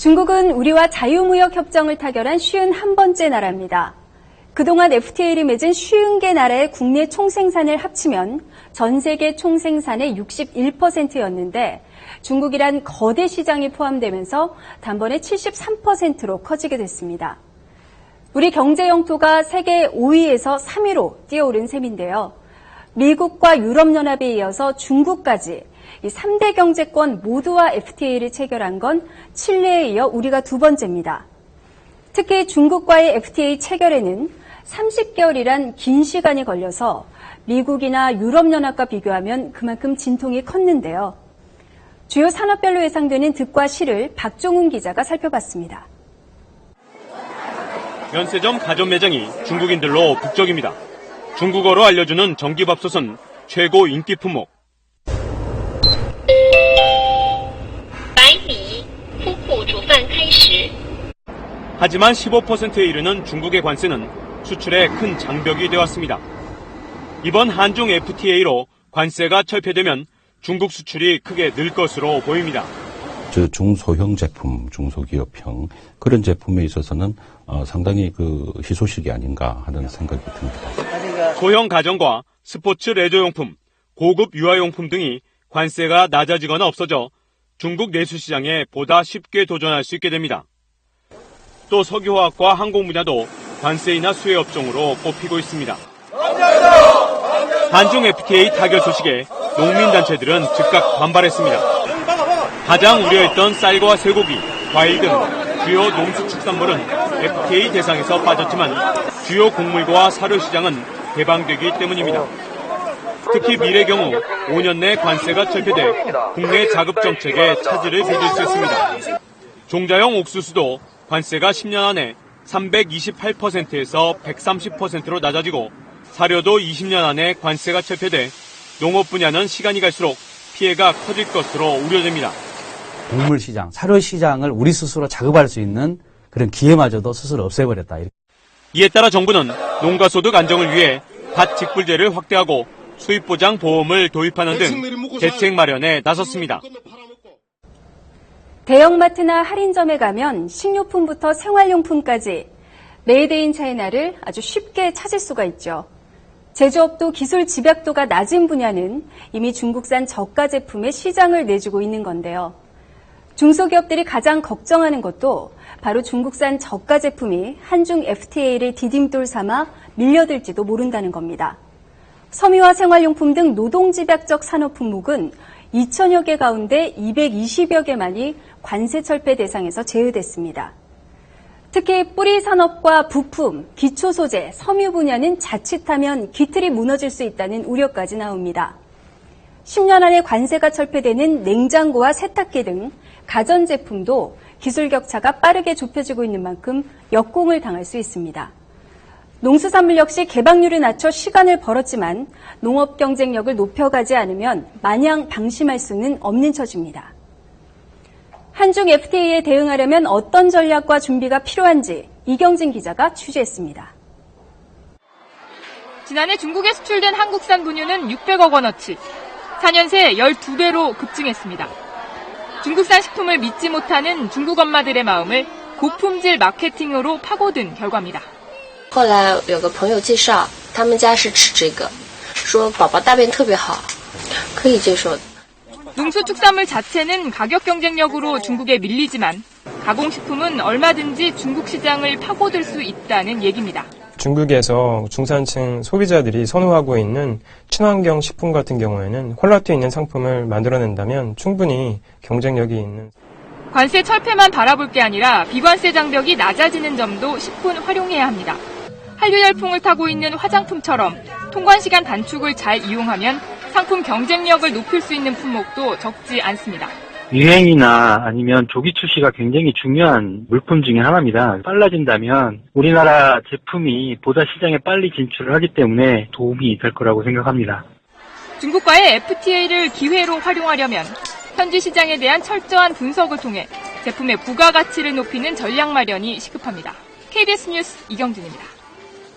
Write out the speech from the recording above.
중국은 우리와 자유무역 협정을 타결한 51번째 나라입니다. 그동안 FTA를 맺은 50개 나라의 국내 총생산을 합치면 전 세계 총생산의 61%였는데 중국이란 거대 시장이 포함되면서 단번에 73%로 커지게 됐습니다. 우리 경제 영토가 세계 5위에서 3위로 뛰어오른 셈인데요. 미국과 유럽연합에 이어서 중국까지 이 3대 경제권 모두와 FTA를 체결한 건 칠레에 이어 우리가 두 번째입니다. 특히 중국과의 FTA 체결에는 30개월이란 긴 시간이 걸려서 미국이나 유럽연합과 비교하면 그만큼 진통이 컸는데요. 주요 산업별로 예상되는 득과 실을 박종훈 기자가 살펴봤습니다. 면세점 가전 매장이 중국인들로 북적입니다. 중국어로 알려주는 전기밥솥은 최고 인기 품목. 하지만 15%에 이르는 중국의 관세는 수출에 큰 장벽이 되었습니다. 이번 한중 FTA로 관세가 철폐되면 중국 수출이 크게 늘 것으로 보입니다. 중소형 제품, 중소기업형 그런 제품에 있어서는 상당히 희소식이 아닌가 하는 생각이 듭니다. 소형 가전과 스포츠 레저용품, 고급 유아용품 등이 관세가 낮아지거나 없어져 중국 내수 시장에 보다 쉽게 도전할 수 있게 됩니다. 또 석유화학과 항공 분야도 관세 인하 수혜 업종으로 꼽히고 있습니다. 한중 FTA 타결 소식에 농민단체들은 즉각 반발했습니다. 가장 우려했던 쌀과 쇠고기, 과일 등 주요 농수축산물은 FTA 대상에서 빠졌지만 주요 곡물과 사료 시장은 개방되기 때문입니다. 특히 밀의 경우 5년 내 관세가 철폐돼 국내 자급 정책에 차질을 빚을 수 있습니다. 종자용 옥수수도 관세가 10년 안에 328%에서 130%로 낮아지고 사료도 20년 안에 관세가 철폐돼 농업 분야는 시간이 갈수록 피해가 커질 것으로 우려됩니다. 곡물 시장, 사료 시장을 우리 스스로 자급할 수 있는 그런 기회마저도 스스로 없애버렸다. 이에 따라 정부는 농가소득 안정을 위해 밭 직불제를 확대하고 수입보장 보험을 도입하는 등 대책 마련에 나섰습니다. 대형마트나 할인점에 가면 식료품부터 생활용품까지 메이드 인 차이나를 아주 쉽게 찾을 수가 있죠. 제조업도 기술 집약도가 낮은 분야는 이미 중국산 저가 제품의 시장을 내주고 있는 건데요. 중소기업들이 가장 걱정하는 것도 바로 중국산 저가 제품이 한중 FTA를 디딤돌 삼아 밀려들지도 모른다는 겁니다. 섬유와 생활용품 등 노동집약적 산업 품목은 2천여 개 가운데 220여 개만이 관세 철폐 대상에서 제외됐습니다. 특히 뿌리 산업과 부품, 기초 소재, 섬유 분야는 자칫하면 기틀이 무너질 수 있다는 우려까지 나옵니다. 10년 안에 관세가 철폐되는 냉장고와 세탁기 등 가전제품도 기술 격차가 빠르게 좁혀지고 있는 만큼 역공을 당할 수 있습니다. 농수산물 역시 개방률을 낮춰 시간을 벌었지만 농업 경쟁력을 높여가지 않으면 마냥 방심할 수는 없는 처지입니다. 한중 FTA에 대응하려면 어떤 전략과 준비가 필요한지 이경진 기자가 취재했습니다. 지난해 중국에 수출된 한국산 분유는 600억 원어치, 4년 새 12배로 급증했습니다. 중국산 식품을 믿지 못하는 중국 엄마들의 마음을 고품질 마케팅으로 파고든 결과입니다. 后来有个朋友介绍，他们家是吃这个，说宝宝大便特别好，可以接受的。 농수축산물 자체는 가격 경쟁력으로 중국에 밀리지만 가공식품은 얼마든지 중국 시장을 파고들 수 있다는 얘기입니다. 중국에서 중산층 소비자들이 선호하고 있는 친환경 식품 같은 경우에는 퀄리티 있는 상품을 만들어낸다면 충분히 경쟁력이 있는. 관세 철폐만 바라볼 게 아니라 비관세 장벽이 낮아지는 점도 십분 활용해야 합니다. 한류 열풍을 타고 있는 화장품처럼 통관 시간 단축을 잘 이용하면 상품 경쟁력을 높일 수 있는 품목도 적지 않습니다. 유행이나 아니면 조기 출시가 굉장히 중요한 물품 중에 하나입니다. 빨라진다면 우리나라 제품이 보다 시장에 빨리 진출을 하기 때문에 도움이 될 거라고 생각합니다. 중국과의 FTA를 기회로 활용하려면 현지 시장에 대한 철저한 분석을 통해 제품의 부가가치를 높이는 전략 마련이 시급합니다. KBS 뉴스 이경진입니다.